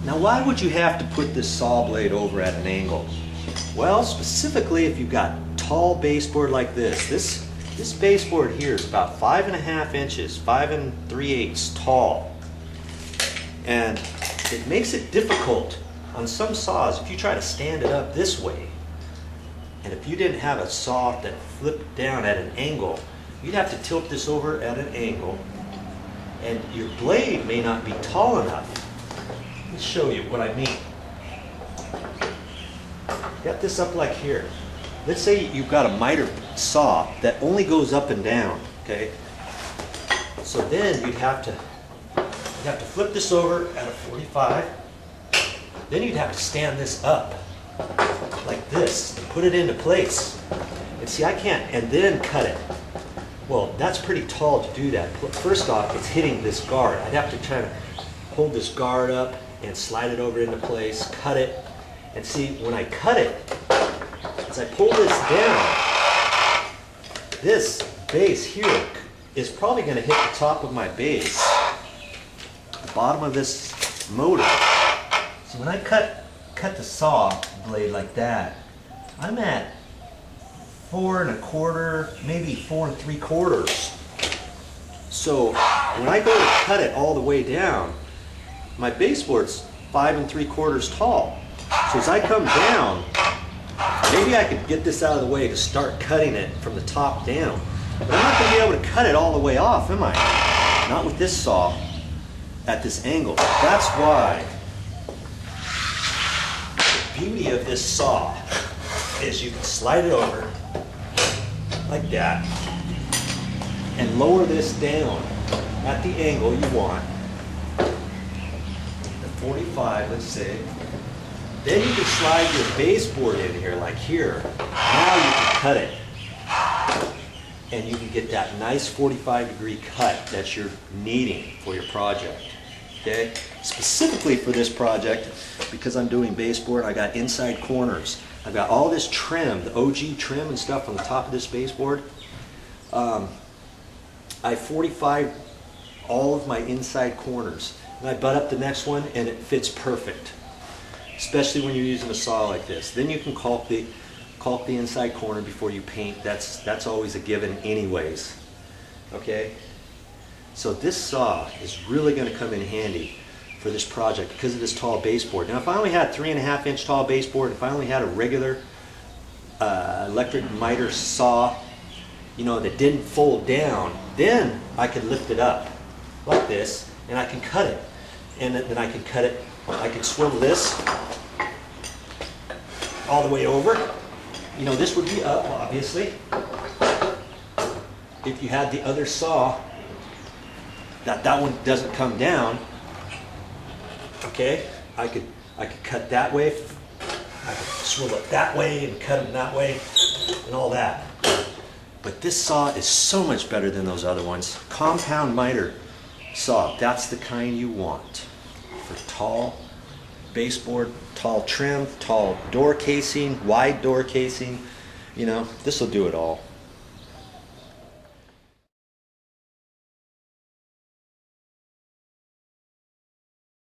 Now why would you have to put this saw blade over at an angle? Well, specifically if you've got tall baseboard like this baseboard here is about 5.5 inches, 5 3/8 tall. And it makes it difficult on some saws if you try to stand it up this way. And if you didn't have a saw that flipped down at an angle, you'd have to tilt this over at an angle, and your blade may not be tall enough. Let me show you what I mean. Get this up like here. Let's say you've got a miter saw that only goes up and down, okay? So then you'd have to flip this over at a 45. Then you'd have to stand this up like this and put it into place. And see, I can't, and then cut it. Well, that's pretty tall to do that. First off, it's hitting this guard. I'd have to try to hold this guard up and slide it over into place, cut it. And see, when I cut it, as I pull this down, this base here is probably going to hit the top of my base, the bottom of this motor. So when I cut the saw blade like that, I'm at 4 1/4, maybe 4 3/4. So when I go to cut it all the way down, my baseboard's 5 3/4 tall. So as I come down, maybe I could get this out of the way to start cutting it from the top down. But I'm not going to be able to cut it all the way off, am I? Not with this saw at this angle. That's why the beauty of this saw is you can slide it over like that and lower this down at the angle you want, the 45, let's say. Then you can slide your baseboard in here like here. Now you can cut it, and you can get that nice 45-degree cut that you're needing for your project. Okay? Specifically for this project, because I'm doing baseboard, I got inside corners. I've got all this trim, the OG trim and stuff on the top of this baseboard. I 45 all of my inside corners. And I butt up the next one and it fits perfect. Especially when you're using a saw like this. Then you can caulk the inside corner before you paint. That's always a given anyways. Okay? So this saw is really going to come in handy for this project because of this tall baseboard. Now if I only had 3.5 inch tall baseboard, if I only had a regular electric miter saw, you know, that didn't fold down, then I could lift it up like this and I can cut it. And then I can cut it, I can swivel this all the way over. You know, this would be up, obviously. If you had the other saw, that one doesn't come down, okay, I could cut that way, I could swivel it that way and cut them that way and all that. But this saw is so much better than those other ones. Compound miter saw, that's the kind you want for tall baseboard, tall trim, tall door casing, wide door casing. You know, this will do it all.